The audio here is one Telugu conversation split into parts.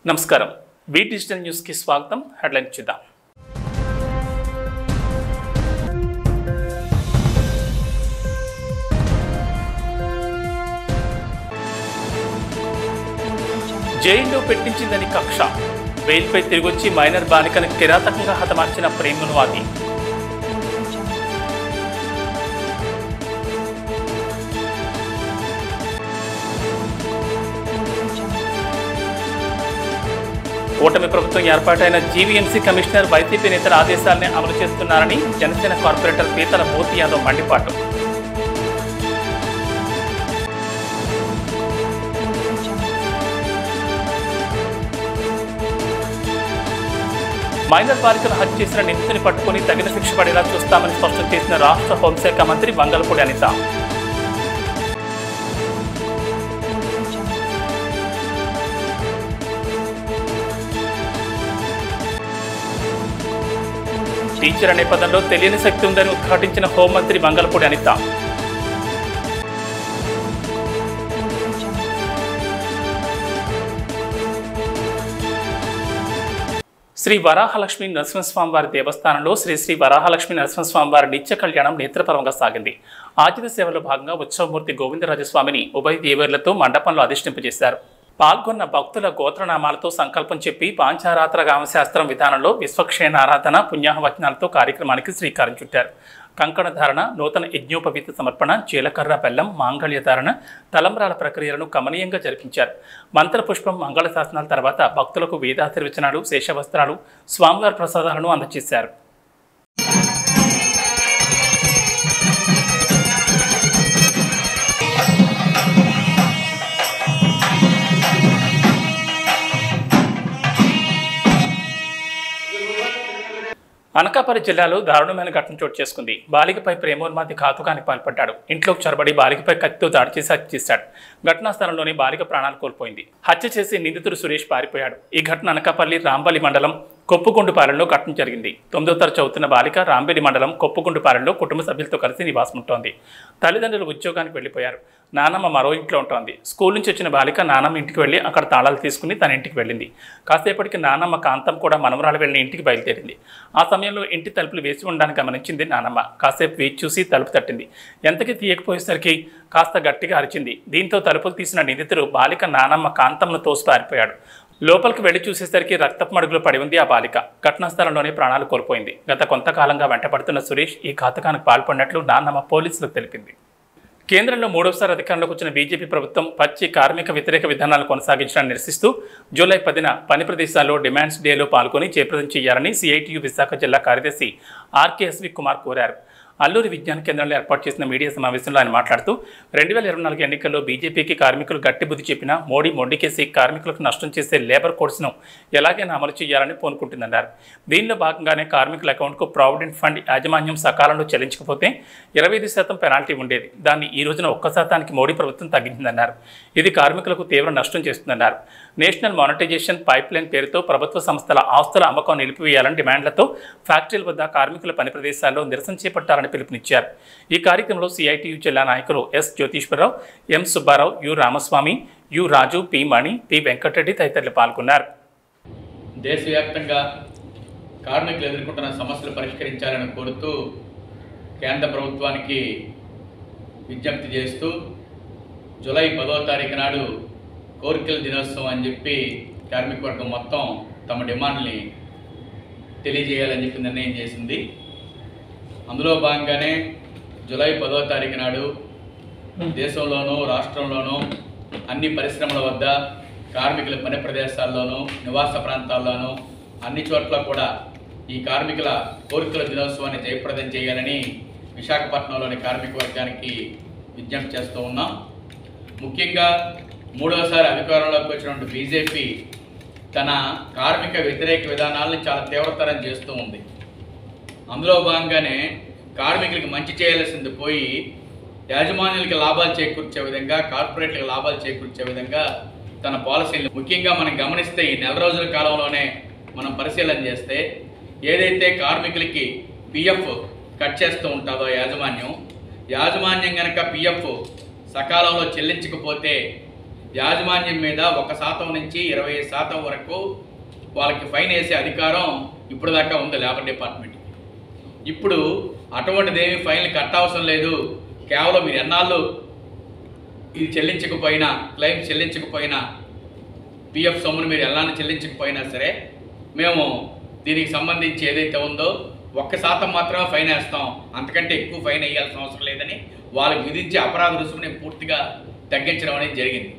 నమస్కారం బీ డిజిటల్ న్యూస్ కి స్వాగతం. హెడ్లైన్ చూద్దాం. జైల్లో పెట్టించిందని కక్ష, బెయిల్పై తిరిగొచ్చి మైనర్ బాలికను కిరాతకంగా హతమార్చిన ప్రేమనువాది. కూటమి ప్రభుత్వం ఏర్పాటైన జీవీఎంసీ కమిషనర్ వైసీపీ నేతల ఆదేశాలనే అమలు చేస్తున్నారని జనసేన కార్పొరేటర్ పీతల మోతి యాదవ్ మండిపాటు. మైనర్ బాలికలు హత్య చేసిన నిందితుని పట్టుకుని తగిన శిక్ష పడేలా చూస్తామని స్పష్టం చేసిన రాష్ట్ర హోంశాఖ మంత్రి వంగలపూడి అనిత. టీచర్ అనే పదంలో తెలియని శక్తి ఉందని ఉద్ఘాటించిన హోంమంత్రి వంగలపూడి అనిత. శ్రీ వరాహలక్ష్మి నరసింహస్వామివారి దేవస్థానంలో శ్రీ శ్రీ వరాహలక్ష్మి నరసింహస్వామివారి నిత్య కళ్యాణం నేత్రపరంగా సాగింది. ఆతిథ్య సేవలో భాగంగా ఉత్సవమూర్తి గోవిందరాజస్వామిని ఉభయ దేవేరులతో మండపంలో అధిష్ఠింపజేశారు. పాల్గొన్న భక్తుల గోత్రనామాలతో సంకల్పం చెప్పి పాంచారాత్ర గామశాస్త్రం విధానంలో విశ్వక్షేణ ఆరాధన పుణ్యాహవచనాలతో కార్యక్రమానికి శ్రీకారం చుట్టారు. కంకణ ధారణ, నూతన యజ్ఞోపవీత సమర్పణ, జీలకర్ర బెల్లం, మాంగళ్య ధారణ, తలంబ్రాల ప్రక్రియలను కమనీయంగా జరిపించారు. మంత్రపుష్పం, మంగళ శాసనాల తర్వాత భక్తులకు వేదాశీర్వచనాలు, శేషవస్త్రాలు, స్వామివారి ప్రసాదాలను అందజేశారు. అనకాపల్లి జిల్లాలో దారుణమైన ఘటన చోటు చేసుకుంది. బాలికపై ప్రేమోన్మాది ఘాతుకానికి పాల్పడ్డాడు. ఇంట్లోకి చొరబడి బాలికపై కత్తితో దాడి చేసి హత్య చేశాడు. ఘటనా స్థలంలోనే బాలిక ప్రాణాలు కోల్పోయింది. హత్య చేసి నిందితుడు సురేష్ పారిపోయాడు. ఈ ఘటన అనకాపల్లి రాంబలి మండలం కొప్పుగుండుపాలెంలో ఘటన జరిగింది. 9వ తరగతి చదువుతున్న బాలిక రాంబలి మండలం కొప్పుగుండుపాలెంలో కుటుంబ సభ్యులతో కలిసి నివాసం ఉంటోంది. తల్లిదండ్రులు ఉద్యోగానికి వెళ్లిపోయారు. నానమ్మ మరో ఇంట్లో ఉంటోంది. స్కూల్ నుంచి వచ్చిన బాలిక నానమ్మ ఇంటికి వెళ్లి అక్కడ తాళాలు తీసుకుని తన ఇంటికి వెళ్ళింది. కాసేపటికి నానమ్మ కాంతం కూడా మనవరాలు వెళ్ళిన ఇంటికి బయలుదేరింది. ఆ సమయంలో ఇంటి తలుపులు వేసి ఉండడానికి గమనించింది నానమ్మ. కాసేపు వేచి చూసి తలుపు తట్టింది. ఎంతకీ తీయకపోయేసరికి కాస్త గట్టిగా అరిచింది. దీంతో తలుపులు తీసిన నిందితుడు బాలిక నానమ్మ కాంతంను తోసి పారిపోయాడు. లోపలికి వెళ్లి చూసేసరికి రక్తపు మడుగులో పడి ఉంది ఆ బాలిక. ఘటనా స్థలంలోనే ప్రాణాలు కోల్పోయింది. గత కొంతకాలంగా వెంటపడుతున్న సురేష్ ఈ ఘాతకానికి పాల్పడినట్లు నాన్నమ్మ పోలీసులకు తెలిపింది. కేంద్రంలో మూడవసారి అధికారంలోకి వచ్చిన బీజేపీ ప్రభుత్వం పచ్చి కార్మిక వ్యతిరేక విధానాలు కొనసాగించడాన్ని నిరసిస్తూ జూలై 10న పని ప్రదేశాల్లో డిమాండ్స్ డేలో పాల్గొని జయప్రదం చేయాలని సిఐటియు విశాఖ జిల్లా కార్యదర్శి ఆర్కేఎస్వి కుమార్ కోరారు. అల్లూరి విజ్ఞాన కేంద్రంలో ఏర్పాటు చేసిన మీడియా సమావేశంలో ఆయన మాట్లాడుతూ 2024 ఎన్నికల్లో బీజేపీకి కార్మికులు గట్టి బుద్ధి చెప్పినా మోడీ మొండికేసి కార్మికులకు నష్టం చేసే లేబర్ కోడ్స్ను ఎలాగైనా అమలు చేయాలని పూనుకుంటుందన్నారు. దీనిలో భాగంగానే కార్మికుల అకౌంట్కు ప్రావిడెంట్ ఫండ్ యాజమాన్యం సకాలంలో చెల్లించకపోతే 25% పెనాల్టీ ఉండేది. దాన్ని ఈ రోజున 1% మోడీ ప్రభుత్వం తగ్గించిందన్నారు. ఇది కార్మికులకు తీవ్ర నష్టం చేస్తుందన్నారు. నేషనల్ మానిటైజేషన్ పైప్ లైన్ పేరుతో ప్రభుత్వ సంస్థల ఆస్తుల అమ్మకం నిలిపివేయాలని డిమాండ్లతో ఫ్యాక్టరీల వద్ద కార్మికుల పని ప్రదేశాల్లో నిరసన చేపట్టాలని పిలుపునిచ్చారు. ఈ కార్యక్రమంలో సిఐటియు జిల్లా నాయకులు S Jyotiswararao, M Subbarao, U Ramaswamy, U Raju, P Mani, P Venkatareddy తదితరులు పాల్గొన్నారు. దేశవ్యాప్తంగా కార్మికులు ఎదుర్కొంటున్న సమస్యలు పరిష్కరించాలని కోరుతూ కేంద్ర ప్రభుత్వానికి విజ్ఞప్తి చేస్తూ జూలై 10వ తారీఖు నాడు కోరికల దినోత్సవం అని చెప్పి కార్మిక వర్గం మొత్తం తమ డిమాండ్ని తెలియజేయాలని చెప్పి నిర్ణయం చేసింది. అందులో భాగంగానే జూలై 10వ తారీఖు నాడు దేశంలోనూ రాష్ట్రంలోనూ అన్ని పరిశ్రమల వద్ద కార్మికుల పని ప్రదేశాల్లోనూ నివాస ప్రాంతాల్లోనూ అన్ని చోట్ల కూడా ఈ కార్మికుల కోరికల దినోత్సవాన్ని జయప్రదం చేయాలని విశాఖపట్నంలోని కార్మిక వర్గానికి విజ్ఞప్తి చేస్తూ ఉన్నాం. ముఖ్యంగా మూడవసారి అధికారంలోకి వచ్చినటువంటి బీజేపీ తన కార్మిక వ్యతిరేక విధానాలను చాలా తీవ్రతరం చేస్తూ ఉంది. అందులో భాగంగానే కార్మికులకి మంచి చేయాల్సింది పోయి యాజమాన్యులకి లాభాలు చేకూర్చే విధంగా, కార్పొరేట్లకు లాభాలు చేకూర్చే విధంగా తన పాలసీలు ముఖ్యంగా మనం గమనిస్తే ఈ నెల రోజుల కాలంలోనే మనం పరిశీలన చేస్తే ఏదైతే కార్మికులకి పిఎఫ్ కట్ చేస్తూ ఉంటుందో యాజమాన్యం కనుక పిఎఫ్ సకాలంలో చెల్లించకపోతే యాజమాన్యం మీద 1% నుంచి 25% వరకు వాళ్ళకి ఫైన్ వేసే అధికారం ఇప్పుడు దాకా ఉంది లేబర్ డిపార్ట్మెంట్కి. ఇప్పుడు అటువంటిదేమి ఫైన్లు కట్టవసరం లేదు. కేవలం మీరు ఎన్నాళ్ళు ఇది చెల్లించకపోయినా, క్లెయిమ్ చెల్లించకపోయినా, పిఎఫ్ సొమ్మును మీరు ఎన్నాళ్ళు చెల్లించకపోయినా సరే మేము దీనికి సంబంధించి ఏదైతే ఉందో 1% మాత్రమే ఫైన్ వేస్తాం, అంతకంటే ఎక్కువ ఫైన్ వేయాల్సిన అవసరం లేదని వాళ్ళకి విధించే అపరాధ రుసుముని పూర్తిగా తగ్గించడం అనేది జరిగింది.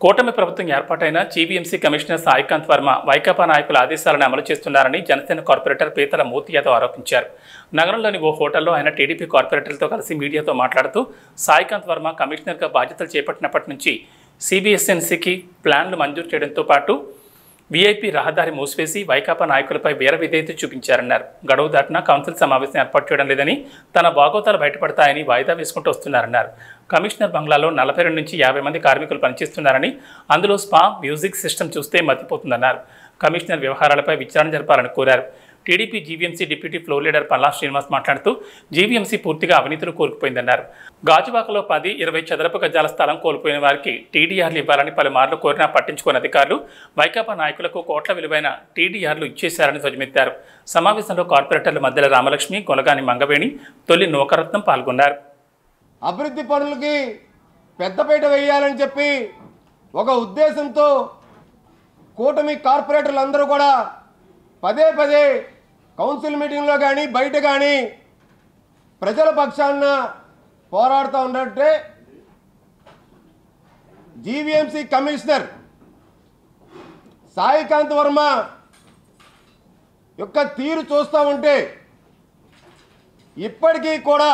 కూటమి ప్రభుత్వం ఏర్పాటైన జీవీఎంసీ కమిషనర్ సాయికాంత్ వర్మ వైకాపా నాయకుల ఆదేశాలను అమలు చేస్తున్నారని జనసేన కార్పొరేటర్ పీతల మూర్తి యాదవ్ ఆరోపించారు. నగరంలోని ఓ హోటల్లో ఆయన టీడీపీ కార్పొరేటర్లతో కలిసి మీడియాతో మాట్లాడుతూ సాయికాంత్ వర్మ కమిషనర్గా బాధ్యతలు చేపట్టినప్పటి నుంచి సిబిఎస్ఎన్సీకి ప్లాన్లు మంజూరు చేయడంతో పాటు వీఐపీ రహదారి మూసివేసి వైకాపా నాయకులపై వీర విధేయత చూపించారన్నారు. గడువు దాటినా కౌన్సిల్ సమావేశం ఏర్పాటు చేయడం లేదని, తన బాగోతాలు బయటపడతాయని వాయిదా వేసుకుంటూ వస్తున్నారన్నారు. కమిషనర్ బంగ్లాలో 42 నుంచి 50 మంది కార్మికులు పనిచేస్తున్నారని, అందులో స్పా, మ్యూజిక్ సిస్టమ్ చూస్తే మతిపోతుందన్నారు. కమిషనర్ వ్యవహారాలపై విచారణ జరపాలని కోరారు. TDP GVMC deputy floor leader Palla Srinivas మాట్లాడుతూ జీవీఎంసీ పూర్తిగా అవినీతిలో కోరుకుపోయిందన్నారు. గాజువాకలో 10-20 చదరపు గజాల స్థలం కోల్పోయిన వారికి టీడీఆర్లు ఇవ్వాలని పలుమార్లు కోరినా పట్టించుకున్న అధికారులు వైకాపా నాయకులకు కోట్ల విలువైన టీడీఆర్లు ఇచ్చేశారని ధ్వజమెత్తారు. సమావేశంలో కార్పొరేటర్లు మద్దెల రామలక్ష్మి, కొలగాని మంగవేణి, తొలి నూకరత్నం పాల్గొన్నారు. అభివృద్ధి పనులకి పెద్దపీట వేయాలని చెప్పి ఒక ఉద్దేశంతో కూటమి కార్పొరేటర్లు అందరూ కూడా పదే కౌన్సిల్ మీటింగ్లో కానీ బయట కానీ ప్రజల పక్షాన పోరాడుతూ ఉన్నట్టే జీవీఎంసీ కమిషనర్ సాయికాంత్ వర్మ యొక్క తీరు చూస్తూ ఉంటే ఇప్పటికీ కూడా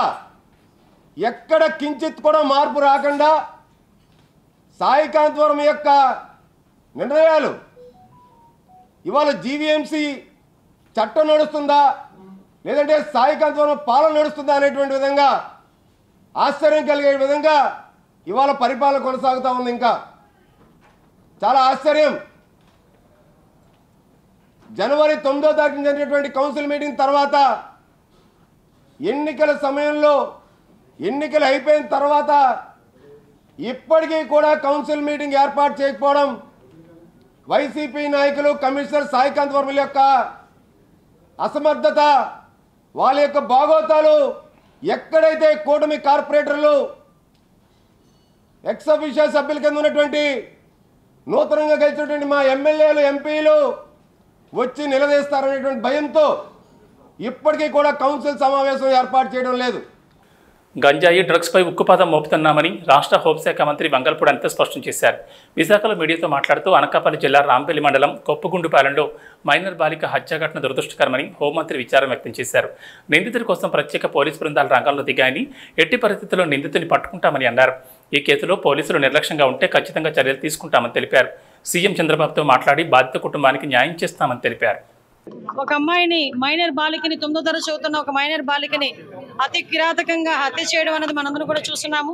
ఎక్కడ కించిత్ కూడా మార్పు రాకుండా సాయికాంత్ వర్మ యొక్క నిర్ణయాలు ఇవాళ జీవీఎంసీ చట్టం నడుస్తుందా లేదంటే సాయికాంత్ వర్మ పాలన నడుస్తుందా అనేటువంటి విధంగా ఆశ్చర్యం కలిగే విధంగా ఇవాళ పరిపాలన కొనసాగుతూ ఉంది. ఇంకా చాలా ఆశ్చర్యం. జనవరి 9వ తారీఖున జరిగినటువంటి కౌన్సిల్ మీటింగ్ తర్వాత ఎన్నికల సమయంలో ఎన్నికలు అయిపోయిన తర్వాత ఇప్పటికీ కూడా కౌన్సిల్ మీటింగ్ ఏర్పాటు చేయకపోవడం వైసీపీ నాయకులు కమిషనర్ సాయికాంత్ వర్మ యొక్క అసమర్థత, వాళ్ళ యొక్క బాగోతాలు ఎక్కడైతే కూటమి కార్పొరేటర్లు ఎక్స్ అఫీషియల్ సభ్యుల కింద ఉన్నటువంటి నూతనంగా గెలిచినటువంటి మా ఎమ్మెల్యేలు, ఎంపీలు వచ్చి నిలదీస్తారనేటువంటి భయంతో ఇప్పటికీ కూడా కౌన్సిల్ సమావేశం ఏర్పాటు చేయడం లేదు. గంజాయి, డ్రగ్స్పై ఉక్కుపాదం మోపుతున్నామని రాష్ట్ర హోంశాఖ మంత్రి వంగల్పూడి అనిత స్పష్టం చేశారు. విశాఖలో మీడియాతో మాట్లాడుతూ అనకాపల్లి జిల్లా రాంపల్లి మండలం కొప్పగుండుపాలెంలో మైనర్ బాలిక హత్య ఘటన దురదృష్టకరమని హోంమంత్రి విచారం వ్యక్తం చేశారు. నిందితుడి కోసం ప్రత్యేక పోలీసు బృందాలు రంగంలో దిగాయని, ఎట్టి పరిస్థితుల్లో నిందితుని పట్టుకుంటామని అన్నారు. ఈ కేసులో పోలీసులు నిర్లక్ష్యంగా ఉంటే ఖచ్చితంగా చర్యలు తీసుకుంటామని తెలిపారు. సీఎం చంద్రబాబుతో మాట్లాడి బాధిత కుటుంబానికి న్యాయం చేస్తామని తెలిపారు. ఒక అమ్మాయిని, మైనర్ బాలికని, 9వ తరగతి చదువుతున్న ఒక మైనర్ బాలికని అతి కిరాతకంగా హత్య చేయడం అనేది మనందరం కూడా చూస్తున్నాము.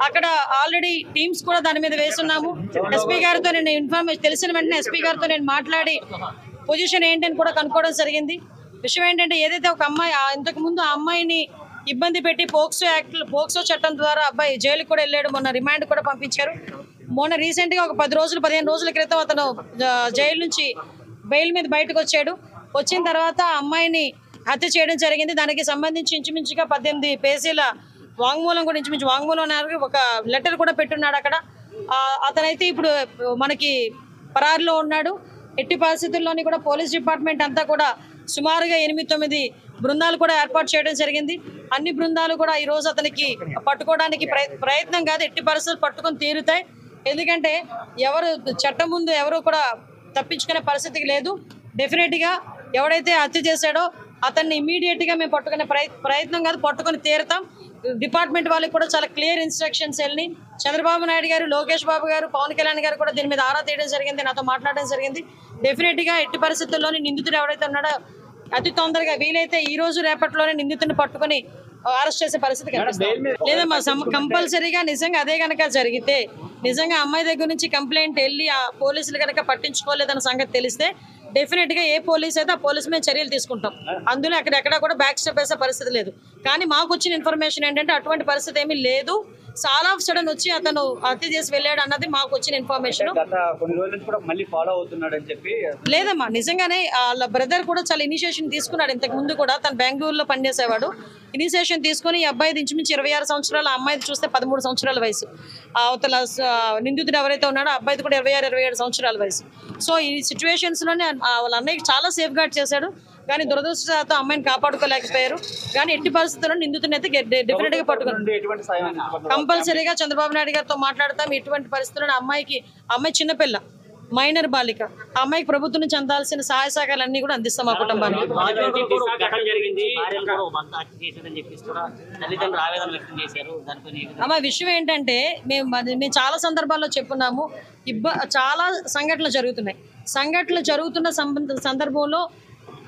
అక్కడ ఆల్రెడీ టీమ్స్ కూడా దాని మీద వేస్తున్నాము. ఎస్పీ గారితో నేను ఇన్ఫర్మేషన్ తెలిసిన వెంటనే ఎస్పీ గారితో నేను మాట్లాడి పొజిషన్ ఏంటని కూడా కనుక్కోవడం జరిగింది. విషయం ఏంటంటే, ఏదైతే ఒక అమ్మాయి ఇంతకుముందు ఆ అమ్మాయిని ఇబ్బంది పెట్టి పోక్సో చట్టం ద్వారా అబ్బాయి జైలుకి కూడా వెళ్ళాడు. మొన్న రిమాండ్ కూడా పంపించారు. మొన్న రీసెంట్గా ఒక 15 రోజుల క్రితం అతను జైలు నుంచి బెయిల్ మీద బయటకు వచ్చాడు. వచ్చిన తర్వాత అమ్మాయిని హత్య చేయడం జరిగింది. దానికి సంబంధించి ఇంచుమించుగా 18 పేజీల వాంగ్మూలం కూడా వాంగ్మూలం ఒక లెటర్ కూడా పెట్టున్నాడు అక్కడ. అతనైతే ఇప్పుడు మనకి పరారులో ఉన్నాడు. ఎట్టి పరిస్థితుల్లోని కూడా పోలీస్ డిపార్ట్మెంట్ అంతా కూడా సుమారుగా 8-9 బృందాలు కూడా ఏర్పాటు చేయడం జరిగింది. అన్ని బృందాలు కూడా ఈరోజు అతనికి పట్టుకోవడానికి ప్రయత్నం కాదు, ఎట్టి పరిస్థితులు పట్టుకొని తీరుతాయి. ఎందుకంటే చట్టం ముందు ఎవరు కూడా తప్పించుకునే పరిస్థితికి లేదు. డెఫినెట్గా ఎవడైతే హత్య చేశాడో అతన్ని ఇమీడియట్గా మేము పట్టుకునే ప్రయత్నం కాదు, పట్టుకొని తీరుతాం. డిపార్ట్మెంట్ వాళ్ళకి కూడా చాలా క్లియర్ ఇన్స్ట్రక్షన్స్ వెళ్ళి చంద్రబాబు నాయుడు గారు, లోకేష్ బాబు గారు, పవన్ కళ్యాణ్ గారు కూడా దీని మీద ఆరా తీయడం జరిగింది, నాతో మాట్లాడడం జరిగింది. డెఫినెట్గా ఎట్టి పరిస్థితుల్లోని నిందితుడు ఎవరైతే ఉన్నాడో అతి తొందరగా వీలైతే ఈ రోజు రేపట్లోనే నిందితుడిని పట్టుకొని అరెస్ట్ చేసే పరిస్థితి కనిపిస్తుంది. లేదమ్మా, కంపల్సరీగా నిజంగా అదే కనుక జరిగితే, నిజంగా అమ్మాయి దగ్గర నుంచి కంప్లైంట్ వెళ్ళి ఆ పోలీసులు కనుక పట్టించుకోలేదన్న సంగతి తెలిస్తే డెఫినెట్గా ఏ పోలీస్ అయితే ఆ పోలీసు మీద చర్యలు తీసుకుంటాం. అందులో ఎక్కడ కూడా బ్యాక్ స్టెప్ వేసే పరిస్థితి లేదు. కానీ మాకు వచ్చిన ఇన్ఫర్మేషన్ ఏంటంటే అటువంటి పరిస్థితి ఏమీ లేదు. చాలా ఆఫ్ సడన్ వచ్చి అతను హత్య చేసి వెళ్ళాడు అన్నది మాకు వచ్చిన ఇన్ఫర్మేషన్. కొన్ని రోజుల నుంచి కూడా మళ్ళీ ఫాలో అవుతున్నాడు అని చెప్పి. లేదమ్మా, నిజంగానే వాళ్ళ బ్రదర్ కూడా చాలా ఇనిషియేషన్ తీసుకున్నాడు. ఇంతకు ముందు కూడా తను బెంగళూరులో పనిచేసేవాడు. ఇనిషియేషన్ తీసుకుని ఈ అబ్బాయిది ఇంచుమించు 26 సంవత్సరాలు, ఆ అమ్మాయిది చూస్తే 13 సంవత్సరాల వయసు. అవతల నిందితుడు ఎవరైతే ఉన్నాడో ఆ అబ్బాయిది కూడా 26-27 సంవత్సరాల వయసు. సో ఈ సిచ్యువేషన్స్ లోనే వాళ్ళ అన్నయ్యకి చాలా సేఫ్ గార్డ్ చేశాడు. కానీ దురదృష్టవశాత్తు అమ్మాయిని కాపాడుకోలేకపోయారు. కానీ ఎట్టి పరిస్థితుల్లో నిందితుడిని అయితే డెఫినెట్ గా పట్టుకున్నారు. కంపల్సరీగా చంద్రబాబు నాయుడు గారితో మాట్లాడతాం. ఎటువంటి పరిస్థితుల్లో అమ్మాయి చిన్నపిల్ల, మైనర్ బాలిక, ఆ అమ్మాయికి ప్రభుత్వం నుంచి అందాల్సిన సహాయ సహకారాలన్నీ కూడా అందిస్తాం మా కుటుంబానికి. అమ్మ విషయం ఏంటంటే మేము చాలా సందర్భాల్లో చెప్పున్నాము, చాలా సంఘటనలు జరుగుతున్న సందర్భంలో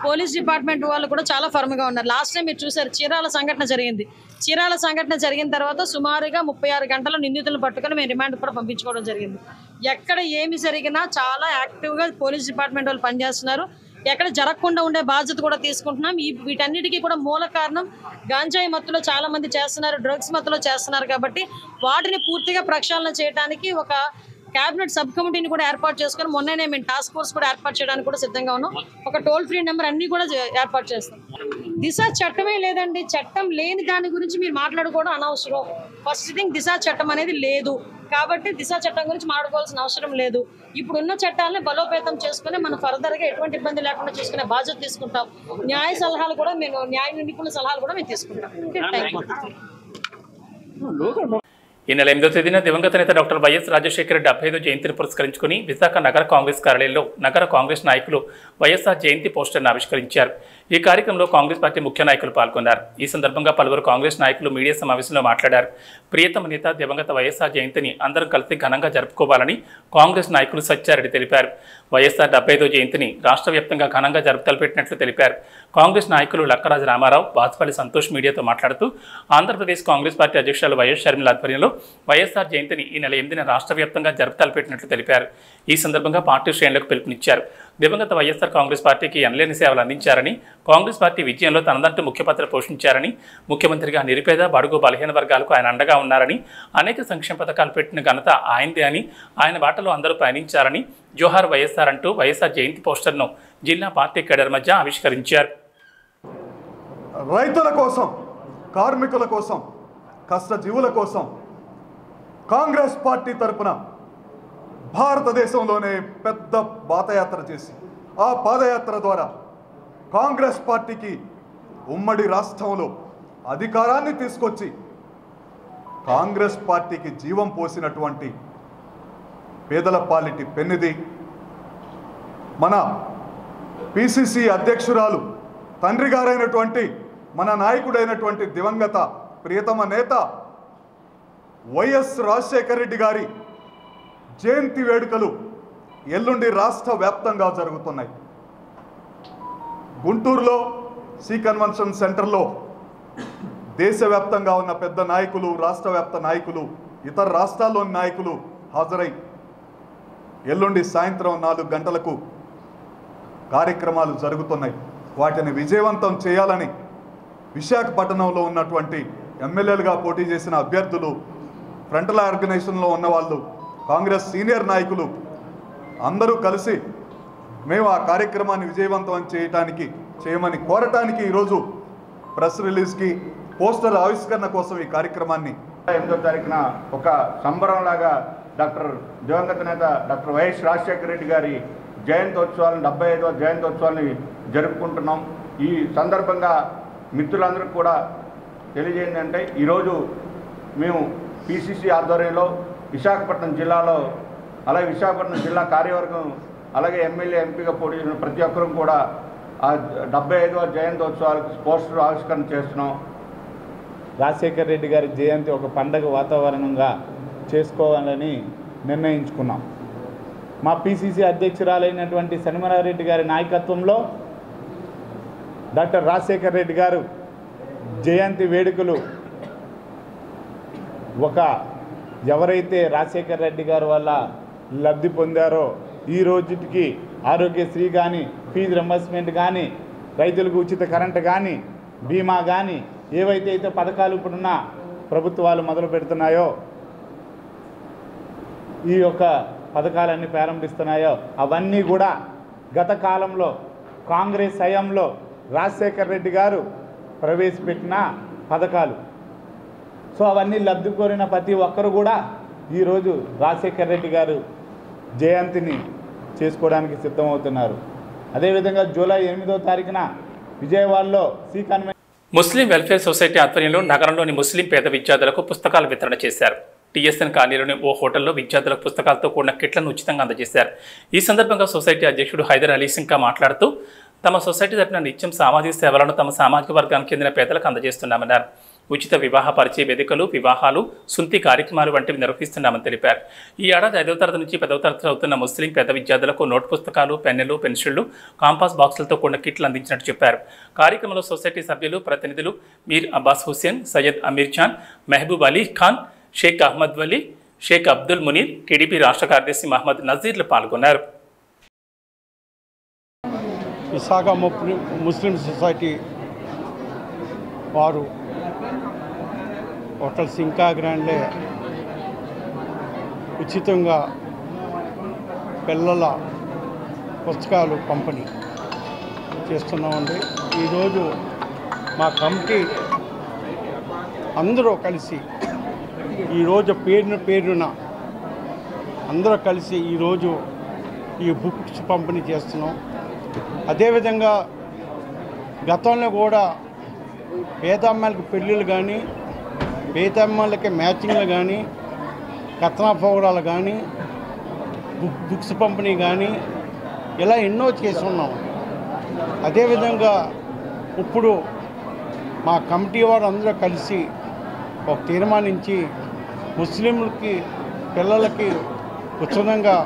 పోలీస్ డిపార్ట్మెంట్ వాళ్ళు కూడా చాలా ఫర్మ్గా ఉన్నారు. లాస్ట్ టైం మీరు చూసారు, చీరాల సంఘటన జరిగిన తర్వాత సుమారుగా 36 గంటల నిందితులను పట్టుకొని మేము రిమాండ్ కూడా పంపించుకోవడం జరిగింది. ఎక్కడ ఏమి జరిగినా చాలా యాక్టివ్గా పోలీస్ డిపార్ట్మెంట్ వాళ్ళు పనిచేస్తున్నారు. ఎక్కడ జరగకుండా ఉండే బాధ్యత కూడా తీసుకుంటున్నాం. వీటన్నిటికీ కూడా మూల కారణం గాంజాయి మత్తులో చాలా మంది చేస్తున్నారు, డ్రగ్స్ మత్తులో చేస్తున్నారు. కాబట్టి వాటిని పూర్తిగా ప్రక్షాళన చేయడానికి ఒక క్యాబినెట్ సబ్ కమిటీని కూడా ఏర్పాటు చేసుకుని మొన్ననే మేము టాస్క్ ఫోర్స్ కూడా ఏర్పాటు చేయడానికి కూడా సిద్ధంగా ఉన్నాం. ఒక టోల్ ఫ్రీ నెంబర్ అన్ని కూడా ఏర్పాటు చేస్తాం. దిశ చట్టమే లేదండి. చట్టం లేని దాని గురించి మీరు మాట్లాడుకోవడం అనవసరం. ఫస్ట్ థింగ్, దిశ చట్టం అనేది లేదు కాబట్టి దిశ చట్టం గురించి మాట్లాడుకోవాల్సిన అవసరం లేదు. ఇప్పుడున్న చట్టాలని బలోపేతం చేసుకుని మనం ఫర్దర్గా ఎటువంటి ఇబ్బంది లేకుండా చేసుకునే బాధ్యత తీసుకుంటాం. న్యాయ నిపుణుల సలహాలు కూడా మేము తీసుకుంటాం. ఈ నెల 8వ తేదీన దివంగత నేత డాక్టర్ వైఎస్ రాజశేఖర రెడ్డి 75వ జయంతిని పురస్కరించుకుని విశాఖ నగర కాంగ్రెస్ కార్యాలయంలో నగర కాంగ్రెస్ నాయకులు వైఎస్ఆర్ జయంతి పోస్టర్ను ఆవిష్కరించారు. ఈ కార్యక్రమంలో కాంగ్రెస్ పార్టీ ముఖ్య నాయకులు పాల్గొన్నారు. ఈ సందర్భంగా పలువురు కాంగ్రెస్ నాయకులు మీడియా సమావేశంలో మాట్లాడారు. ప్రియతమ నేత దివంగత వైఎస్ఆర్ జయంతిని అందరం కలిసి ఘనంగా జరుపుకోవాలని కాంగ్రెస్ నాయకులు సత్యారెడ్డి తెలిపారు. వైఎస్ఆర్ 75వ జయంతిని రాష్ట్ర వ్యాప్తంగా ఘనంగా తలపెట్టినట్లు తెలిపారు. కాంగ్రెస్ నాయకులు లక్కరాజు రామారావు, బాచుపల్లి సంతోష్ మీడియాతో మాట్లాడుతూ ఆంధ్రప్రదేశ్ కాంగ్రెస్ పార్టీ అధ్యక్షులు వైఎస్ షర్మిల ఆధ్వర్యంలో వైఎస్ఆర్ జయంతిని ఈ నెల 8న రాష్ట్ర వ్యాప్తంగా తలపెట్టినట్లు తెలిపారు. ఈ సందర్భంగా పార్టీ శ్రేణులకు పిలుపునిచ్చారు. దివంగత వైఎస్ఆర్ కాంగ్రెస్ పార్టీకి ఎనలేని సేవలు అందించారని, కాంగ్రెస్ పార్టీ విజయంలో తనదంటూ ముఖ్య పాత్ర పోషించారని, ముఖ్యమంత్రిగా నిరుపేద బడుగు బలహీన వర్గాలకు ఆయన అండగా ఉన్నారని, అనేక సంక్షేమ పథకాలు పెట్టిన ఘనత ఆయనదే అని, ఆయన బాటలో అందరూ ప్రయాణించారని, జోహార్ వైఎస్ఆర్ అంటూ వైఎస్ఆర్ జయంతి పోస్టర్ను జిల్లా పార్టీ కేడర్ మధ్య ఆవిష్కరించారు. రైతుల కోసం, కార్మికుల కోసం, కష్టజీవుల కోసం కాంగ్రెస్ పార్టీ తరపున భారతదేశంలోనే పెద్ద పాదయాత్ర చేసి ఆ పాదయాత్ర ద్వారా కాంగ్రెస్ పార్టీకి ఉమ్మడి రాష్ట్రంలో అధికారాన్ని తీసుకొచ్చి కాంగ్రెస్ పార్టీకి జీవం పోసినటువంటి పేదల పాలిటి పెన్నిది మన పిసిసి అధ్యక్షురాలు తండ్రి గారైనటువంటి మన నాయకుడైనటువంటి దివంగత ప్రియతమ నేత వైఎస్ రాజశేఖర రెడ్డి గారి జయంతి వేడుకలు ఎల్లుండి రాష్ట్ర వ్యాప్తంగా జరుగుతున్నాయి. గుంటూరులో సి కన్వెన్షన్ సెంటర్లో దేశవ్యాప్తంగా ఉన్న పెద్ద నాయకులు, రాష్ట్ర వ్యాప్త నాయకులు, ఇతర రాష్ట్రాల్లోని నాయకులు హాజరై ఎల్లుండి సాయంత్రం 4 గంటలకు కార్యక్రమాలు జరుగుతున్నాయి. వాటిని విజయవంతం చేయాలని విశాఖపట్నంలో ఉన్నటువంటి ఎమ్మెల్యేలుగా పోటీ చేసిన అభ్యర్థులు, ఫ్రంటల్ ఆర్గనైజేషన్లో ఉన్నవాళ్ళు, కాంగ్రెస్ సీనియర్ నాయకులు అందరూ కలిసి మేము ఆ కార్యక్రమాన్ని విజయవంతం చేయమని కోరటానికి ఈరోజు ప్రెస్ రిలీజ్కి పోస్టర్ ఆవిష్కరణ కోసం ఈ కార్యక్రమాన్ని 8వ తారీఖున ఒక సంబరంలాగా దివంగత నేత డాక్టర్ వైఎస్ రాజశేఖర రెడ్డి గారి జయంతోత్సవాలను 75వ జయంతోత్సవాన్ని జరుపుకుంటున్నాం. ఈ సందర్భంగా మిత్రులందరికీ కూడా తెలియజేయండి అంటే ఈరోజు మేము పిసిసి ఆధ్వర్యంలో విశాఖపట్నం జిల్లాలో, అలాగే విశాఖపట్నం జిల్లా కార్యవర్గం, అలాగే ఎమ్మెల్యే ఎంపీగా పోటీ చేసిన ప్రతి ఒక్కరూ కూడా ఆ 75వ జయంతోత్సవాలకు పోస్టర్ ఆవిష్కరణ చేస్తున్నాం. రాజశేఖర రెడ్డి గారి జయంతి ఒక పండగ వాతావరణంగా చేసుకోవాలని నిర్ణయించుకున్నాం. మా పిసిసి అధ్యక్షురాలైనటువంటి శర్మిలారెడ్డి గారి నాయకత్వంలో డాక్టర్ రాజశేఖర రెడ్డి గారు జయంతి వేడుకలు ఎవరైతే రాజశేఖర రెడ్డి గారు వల్ల లబ్ధి పొందారో ఈ రోజుకి ఆరోగ్యశ్రీ కానీ, ఫీజు రింబర్స్మెంట్ కానీ, రైతులకు ఉచిత కరెంటు కానీ, బీమా కానీ, ఏవైతే పథకాలు ఇప్పుడున్న ప్రభుత్వాలు మొదలు పెడుతున్నాయో, ఈ యొక్క పథకాలన్నీ ప్రారంభిస్తున్నాయో అవన్నీ కూడా గత కాలంలో కాంగ్రెస్ హయాంలో రాజశేఖర్ రెడ్డి గారు ప్రవేశపెట్టిన పథకాలు. సో అవన్నీ లబ్ధి కోరిన ప్రతి ఒక్కరు కూడా ఈరోజు రాజశేఖర్ రెడ్డి గారు జయంతిని చేసుకోవడానికి సిద్ధమవుతున్నారు. అదేవిధంగా జూలై 8వ తారీఖున విజయవాడలో ముస్లిం వెల్ఫేర్ సొసైటీ ఆధ్వర్యంలో నగరంలోని ముస్లిం పేద విద్యార్థులకు పుస్తకాలు వితరణ చేశారు. టీఎస్ఎన్ కాలనీలోని ఓ హోటల్లో విద్యార్థులకు పుస్తకాలతో కూడిన కిట్లను ఉచితంగా అందజేశారు. ఈ సందర్భంగా సొసైటీ అధ్యక్షుడు హైదర్ అలీ సింకా మాట్లాడుతూ తమ సొసైటీ తరపున నిత్యం సామాజిక సేవలను తమ సామాజిక వర్గానికి చెందిన పేదలకు అందజేస్తున్నామన్నారు. ఉచిత వివాహ పరిచయ వేదికలు, వివాహాలు, సుంతి కార్యక్రమాలు వంటివి నిర్వహిస్తున్నామని తెలిపారు. ఈ ఏడాది 5వ తరగతి నుంచి 10వ తరగతి చదువుతున్న ముస్లిం పేద విద్యార్థులకు నోట్ పుస్తకాలు, పెన్నులు, పెన్సిళ్లు, కాంపాస్ బాక్సులతో కూడిన కిట్లు అందించినట్టు చెప్పారు. కార్యక్రమంలో సొసైటీ సభ్యులు, ప్రతినిధులు మీర్ అబ్బాస్ హుస్సేన్, సయ్యద్ అమీర్ ఖాన్, మెహబూబ్ అలీ ఖాన్, షేక్ అహ్మద్ వలీ, షేక్ అబ్దుల్ మునీర్, టీడీపీ రాష్ట్ర కార్యదర్శి మహమ్మద్ నజీర్లు పాల్గొన్నారు. విశాఖ ముస్లిం సొసైటీ వారు హోటల్ సింకా గ్రాండ్లే ఉచితంగా పిల్లల పుస్తకాలు పంపిణీ చేస్తున్నామండి. ఈరోజు మా కమిటీ అందరూ కలిసి ఈరోజు పేరున అందరూ కలిసి ఈరోజు ఈ బుక్స్ పంపిణీ చేస్తున్నాం. అదేవిధంగా గతంలో కూడా పేదమ్మాయిలకు పెళ్ళిళ్ళు కానీ, పేదమ్మాయిలకి మ్యాచింగ్లు కానీ, కథనా ప్రోగ్రాలు కానీ, బుక్స్ పంపిణీ కానీ ఇలా ఎన్నో చేస్తున్నాం. అదేవిధంగా ఇప్పుడు మా కమిటీ వారు అందరూ కలిసి ఒక తీర్మానించి ముస్లింలకి పిల్లలకి ఉచితంగా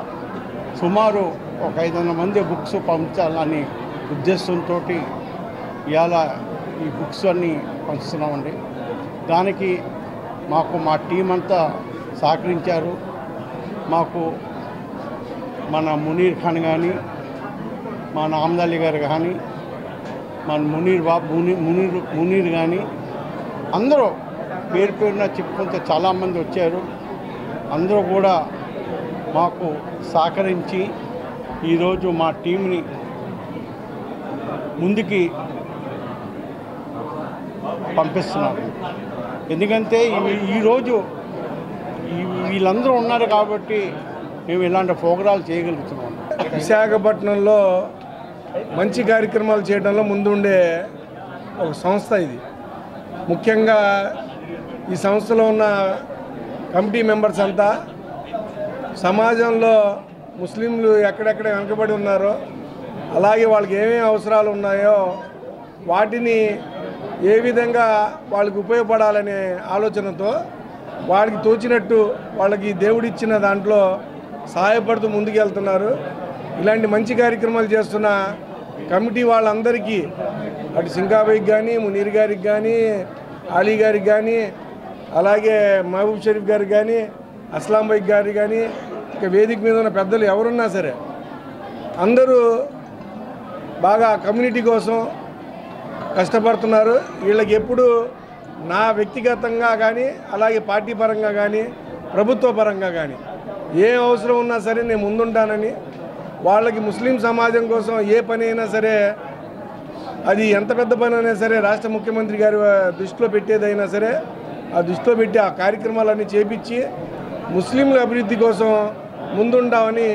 సుమారు ఒక 500 మంది బుక్స్ పంచాలని ఉద్దేశంతో ఇవాళ ఈ బుక్స్ అన్నీ పంచుతున్నామండి. దానికి మాకు మా టీం అంతా సహకరించారు. మాకు మన మునీర్ ఖాన్ కానీ, మన అహ్మద్ అలీ గారు కానీ, మన మునీర్ కానీ అందరూ పేరున చెప్పుకుంటే చాలామంది వచ్చారు. అందరూ కూడా మాకు సహకరించి ఈరోజు మా టీంని ముందుకి పంపిస్తున్నారు. ఎందుకంటే ఈరోజు వీళ్ళందరూ ఉన్నారు కాబట్టి మేము ఇలాంటి ప్రోగ్రాలు చేయగలుగుతున్నాం. విశాఖపట్నంలో మంచి కార్యక్రమాలు చేయడంలో ముందుండే ఒక సంస్థ ఇది. ముఖ్యంగా ఈ సంస్థలో ఉన్న కమిటీ మెంబర్స్ అంతా సమాజంలో ముస్లింలు ఎక్కడెక్కడ వెనుకబడి ఉన్నారో, అలాగే వాళ్ళకి ఏమేమి అవసరాలు ఉన్నాయో వాటిని ఏ విధంగా వాళ్ళకి ఉపయోగపడాలనే ఆలోచనతో వాడికి తోచినట్టు వాళ్ళకి దేవుడిచ్చిన దాంట్లో సహాయపడుతూ ముందుకెళ్తున్నారు. ఇలాంటి మంచి కార్యక్రమాలు చేస్తున్న కమిటీ వాళ్ళందరికీ, అటు సింకాబాయికి కానీ, మునీర్ గారికి కానీ, అలీ గారికి కానీ, అలాగే మహబూబ్ షరీఫ్ గారికి కానీ, అస్లాం బైక్ గారికి కానీ, ఇక వేదిక మీద ఉన్న పెద్దలు ఎవరున్నా సరే అందరూ బాగా కమ్యూనిటీ కోసం కష్టపడుతున్నారు. వీళ్ళకి ఎప్పుడు నా వ్యక్తిగతంగా కానీ, అలాగే పార్టీ పరంగా కానీ, ప్రభుత్వ పరంగా కానీ ఏ అవసరం ఉన్నా సరే నేను ముందుంటానని, వాళ్ళకి ముస్లిం సమాజం కోసం ఏ పని అయినా సరే, అది ఎంత పెద్ద పని అయినా సరే రాష్ట్ర ముఖ్యమంత్రి గారి దృష్టిలో పెట్టేదైనా సరే ఆ దృష్టిలో పెట్టి ఆ కార్యక్రమాలన్నీ చేపించి ముస్లింల అభివృద్ధి కోసం ముందుంటామని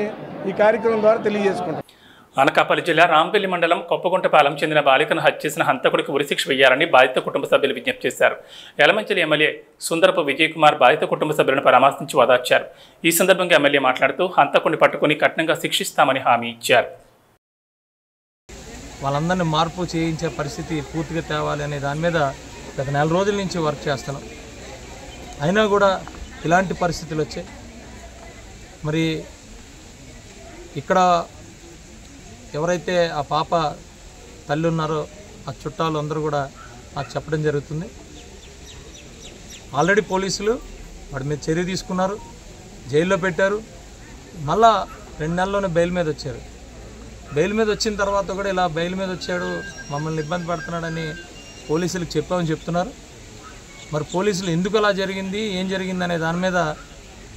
ఈ కార్యక్రమం ద్వారా తెలియజేసుకుంటాం. అనకాపల్లి జిల్లా రాంపల్లి మండలం కొప్పగుంటపాలెం చెందిన బాలికను హత్య చేసిన హంతకుడికి ఉరిశిక్ష వేయాలని బాధిత కుటుంబ సభ్యులు విజ్ఞప్తి చేశారు. యలమంచిలి ఎమ్మెల్యే సుందరపు విజయ్ కుమార్ బాధిత కుటుంబ సభ్యులను పరామర్శించి ఓదార్చారు. ఈ సందర్భంగా ఎమ్మెల్యే మాట్లాడుతూ హంతకుడిని పట్టుకుని కఠినంగా శిక్షిస్తామని హామీ ఇచ్చారు. వాళ్ళందరినీ మార్పు చేయించే పరిస్థితి పూర్తిగా తేవాలి అనే దాని మీద గత 4 రోజుల నుంచి వర్క్ చేస్తున్నాం. అయినా కూడా ఇలాంటి పరిస్థితులు వచ్చాయి. మరి ఇక్కడ ఎవరైతే ఆ పాప తల్లి ఉన్నారో ఆ చుట్టాలు అందరూ కూడా నాకు చెప్పడం జరుగుతుంది. ఆల్రెడీ పోలీసులు వాడి మీద చర్య తీసుకున్నారు, జైల్లో పెట్టారు. మళ్ళా 2 నెలల్లోనే బెయిల్ మీద వచ్చారు. బెయిల్ మీద వచ్చిన తర్వాత కూడా ఇలా బెయిల్ మీద వచ్చాడు, మమ్మల్ని ఇబ్బంది పడుతున్నాడని పోలీసులకు చెప్పామని చెప్తున్నారు. మరి పోలీసులు ఎందుకు అలా జరిగింది, ఏం జరిగింది అనే దాని మీద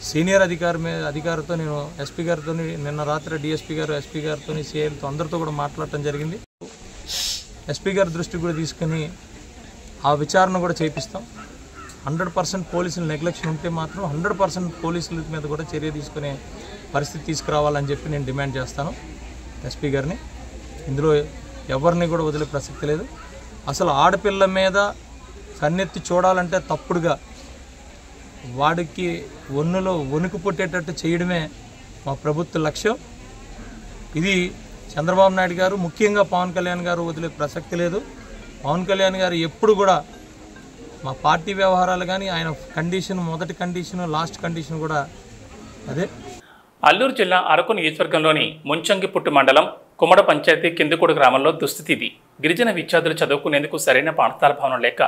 సీనియర్ అధికారితో నేను ఎస్పీ గారితో నిన్న రాత్రి డిఎస్పీ గారు, ఎస్పీ గారితో, సిఐలతో అందరితో కూడా మాట్లాడటం జరిగింది. ఎస్పీ గారి దృష్టికి కూడా తీసుకుని ఆ విచారణ కూడా చేపిస్తాం. 100% పోలీసుల నెగ్లెక్షన్ ఉంటే మాత్రం 100% పోలీసుల మీద కూడా చర్య తీసుకునే పరిస్థితి తీసుకురావాలని చెప్పి నేను డిమాండ్ చేస్తాను ఎస్పీ గారిని. ఇందులో ఎవరిని కూడా వదిలే ప్రసక్తి లేదు. అసలు ఆడపిల్ల మీద కన్నెత్తి చూడాలంటే తప్పుడుగా వాడికి ఒన్నులో వణుకు పుట్టేటట్టు చేయడమే మా ప్రభుత్వ లక్ష్యం. ఇది చంద్రబాబు నాయుడు గారు, ముఖ్యంగా పవన్ కళ్యాణ్ గారు వదిలే ప్రసక్తి లేదు. పవన్ కళ్యాణ్ గారు ఎప్పుడు కూడా మా పార్టీ వ్యవహారాలు కానీ ఆయన కండిషన్, మొదటి కండిషన్, లాస్ట్ కండిషన్ కూడా అదే. అల్లూరు జిల్లా అరకు నియోజకవర్గంలోని ముంచంగిపుట్టు మండలం కుమ్మడ పంచాయతీ కిందకూడు గ్రామంలో దుస్థితి ఇది. గిరిజన విద్యార్థులు చదువుకునేందుకు సరైన పాఠశాల భవనం లేక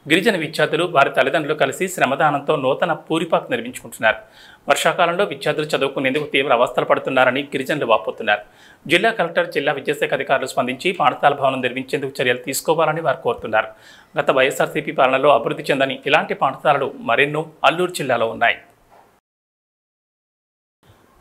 గిరిజన విద్యార్థులు వారి తల్లిదండ్రులు కలిసి శ్రమదానంతో నూతన పూరిపాకు నిర్మించుకుంటున్నారు. వర్షాకాలంలో విద్యార్థులు చదువుకునేందుకు తీవ్ర అవస్థలు పడుతున్నారని గిరిజనులు వాపోతున్నారు. జిల్లా కలెక్టర్, జిల్లా విద్యాశాఖ అధికారులు స్పందించి పాఠశాల భవనం నిర్మించేందుకు చర్యలు తీసుకోవాలని వారు కోరుతున్నారు. గత వైఎస్ఆర్సీపీ పాలనలో అభివృద్ధి చెందని ఇలాంటి పాఠశాలలు మరెన్నో అల్లూరు జిల్లాలో ఉన్నాయి.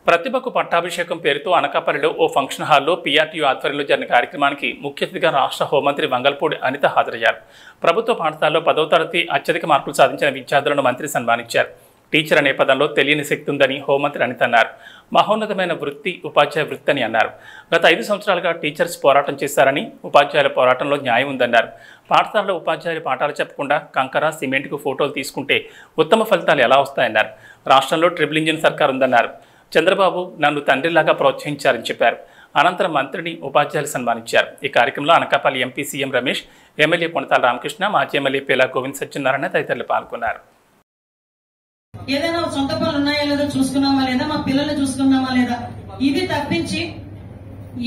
ప్రతిభకు పట్టాభిషేకం పేరుతో అనకాపల్లిలో ఓ ఫంక్షన్ హాల్లో పీఆర్టీయూ ఆధ్వర్యంలో జరిగిన కార్యక్రమానికి ముఖ్య అతిథిగా రాష్ట్ర హోంమంత్రి వంగల్పూడి అనిత హాజరయ్యారు. ప్రభుత్వ పాఠశాలలో 10వ తరగతి అత్యధిక మార్కులు సాధించిన విద్యార్థులను మంత్రి సన్మానించారు. టీచర్ అనే పదంలో తెలియని శక్తి ఉందని హోంమంత్రి అనిత అన్నారు. మహోన్నతమైన వృత్తి ఉపాధ్యాయ వృత్తి అని అన్నారు. గత 5 సంవత్సరాలుగా టీచర్స్ పోరాటం చేశారని, ఉపాధ్యాయుల పోరాటంలో న్యాయం ఉందన్నారు. పాఠశాలలో ఉపాధ్యాయులు పాఠాలు చెప్పకుండా కంకర, సిమెంట్కు ఫోటోలు తీసుకుంటే ఉత్తమ ఫలితాలు ఎలా వస్తాయన్నారు. రాష్ట్రంలో ట్రిపుల్ ఇంజిన్ సర్కార్ ఉందన్నారు. చంద్రబాబు నన్ను తండ్రిలాగా ప్రోత్సహించారని చెప్పారు. అనంతరం మంత్రిని ఉపాధ్యాయులు సన్మానించారు. ఈ కార్యక్రమంలో Anakapalli MP CM Ramesh, MLA Konathala Ramakrishna, మాజీ ఎమ్మెల్యే పేలా గోవింద్ సత్యనారాయణ తదితరులు పాల్గొన్నారు. ఏదైనా సొంత పనులు ఉన్నాయా లేదా చూసుకున్నామా లేదా, మా పిల్లల్ని చూసుకున్నామా లేదా, ఇది తప్పించి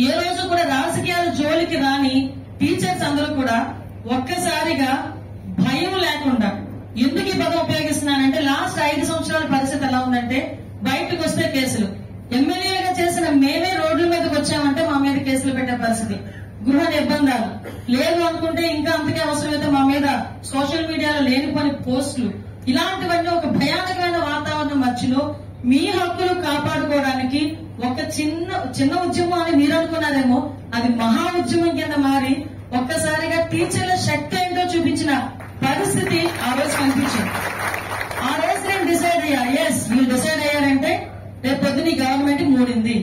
ఏ రోజు కూడా రాజకీయాల జోలికి రాని టీచర్స్ అందరూ కూడా ఒక్కసారిగా భయం లేకుండా ఎందుకు ఈ పదం ఉపయోగిస్తున్నానంటే, లాస్ట్ 5 సంవత్సరాల పరిస్థితి ఎలా ఉందంటే, బయటకు వస్తే కేసులు, ఎమ్మెల్యేలుగా చేసిన మేమే రోడ్ల మీదకి వచ్చామంటే మా మీద కేసులు పెట్టే పరిస్థితి, గృహ నిర్బంధాలు లేదు అనుకుంటే ఇంకా అంతకే అవసరమైతే మా మీద సోషల్ మీడియాలో లేనిపోని పోస్టులు, ఇలాంటివన్నీ ఒక భయానకమైన వాతావరణం మధ్యలో మీ హక్కులు కాపాడుకోవడానికి ఒక చిన్న ఉద్యమం అని మీరు అనుకున్నారేమో, అది మహా ఉద్యమం కింద మారి ఒక్కసారిగా టీచర్ల శక్తి ఏంటో చూపించిన పరిస్థితి ఆ రోజు కనిపించింది. ఆ రోజు నేను డిసైడ్ అయ్యా, ఎస్ మీరు డిసైడ్ అయ్యారంటే రేపు పొద్దున గవర్నమెంట్ మూడింది.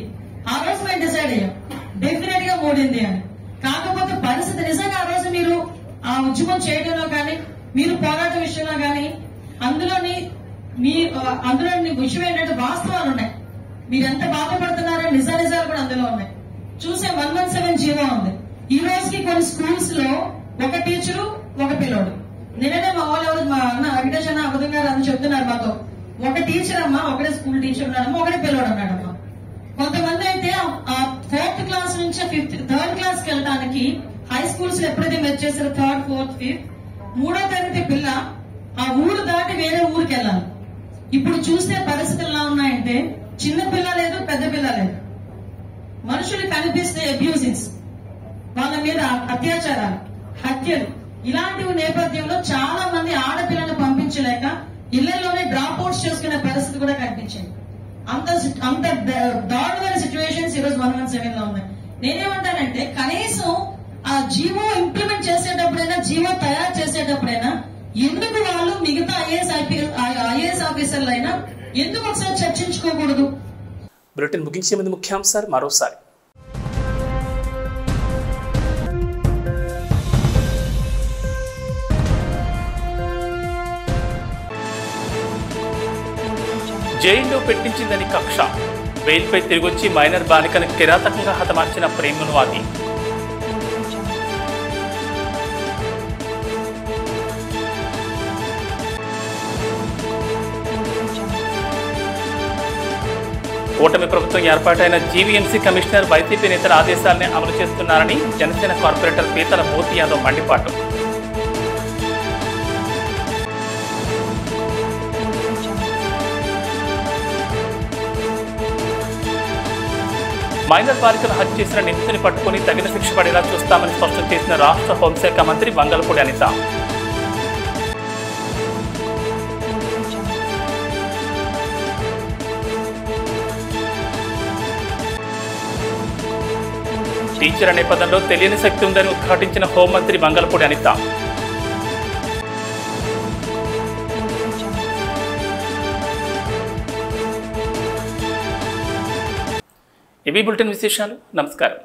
ఆ రోజు మేము డిసైడ్ అయ్యాం డెఫినెట్ గా మూడింది అని. కాకపోతే పరిస్థితి నిజంగా ఆ రోజు మీరు ఆ ఉద్యమం చేయడంలో కానీ, మీరు పోరాట విషయంలో కానీ, అందులోని విషయం ఏంటంటే వాస్తవాలు ఉన్నాయి. మీరు ఎంత బాధపడుతున్నారో నిజాలు కూడా అందులో ఉన్నాయి. చూసే 117 జీవో ఉంది. ఈ రోజుకి కొన్ని స్కూల్స్ లో ఒక టీచరు, ఒక పిల్లోడు. నిన్ననే మా వాళ్ళు మా అన్న వెంకటేష్ అన్న అబద్ధం గారు అని చెప్తున్నారు మాతో, ఒక టీచర్ అమ్మా, ఒకటే స్కూల్ టీచర్ ఉన్నాడమ్మా, ఒకటే పిల్లోడు అన్నాడమ్మా. కొంతమంది అయితే 4th క్లాస్ నుంచి 3rd క్లాస్ కి వెళ్ళడానికి హై స్కూల్స్ లో ఎప్పుడైతే మెచ్ చేశారో 3rd, 4th, 5th, 3వ తరగతి పిల్ల ఆ ఊరు దాటి వేరే ఊరికి వెళ్ళాలి. ఇప్పుడు చూస్తే పరిస్థితులు ఎలా ఉన్నాయంటే, చిన్న పిల్ల లేదు, పెద్ద పిల్ల లేదు, మనుషులు కనిపిస్తే అబ్యూజింగ్స్, వాళ్ళ మీద అత్యాచారాలు, హత్యలు, ఇలాంటి నేపథ్యంలో చాలా మంది ఆడపిల్లను పంపించలేక ఇళ్లలోనే డ్రాప్ అవుట్స్ చేసుకునే పరిస్థితి కూడా కనిపించింది. అంత దారుణమైన సిచ్యువేషన్స్ ఈరోజు 117 లో ఉన్నాయి. నేనేమంటానంటే, కనీసం ఆ జీవో ఇంప్లిమెంట్ చేసేటప్పుడైనా, జీవో తయారు చేసేటప్పుడైనా ఎందుకు వాళ్ళు మిగతా ఐఏఎస్ ఆఫీసర్లు అయినా ఎందుకు ఒకసారి చర్చించుకోకూడదు? బులెటిన్ ముగించే ముందు ముఖ్యాంశాలు మరోసారి. జైల్లో పెట్టించిందని కక్ష, బెయిల్పై తిరిగొచ్చి మైనర్ బాలికను కిరాతకంగా హతమార్చిన ప్రేమనువాది. కూటమి ప్రభుత్వం ఏర్పాటైన జీవీఎంసీ కమిషనర్ వైసీపీ నేతల ఆదేశాలనే అమలు చేస్తున్నారని జనసేన కార్పొరేటర్ పీతల మోతి యాదవ్ మండిపాటు. మైనర్ బాలికను హత్య చేసిన నిందితుని పట్టుకుని తగిన శిక్ష పడేలా చూస్తామని స్పష్టం చేసిన రాష్ట్ర హోంశాఖ మంత్రి వంగల్పూడి అనిత. టీచర్ అనే పదంలో తెలియని శక్తి ఉందని ఉద్ఘాటించిన హోంమంత్రి మంగళపూడి అనిత. ఇవి బులెటిన్ విశేషాలు. నమస్కారం.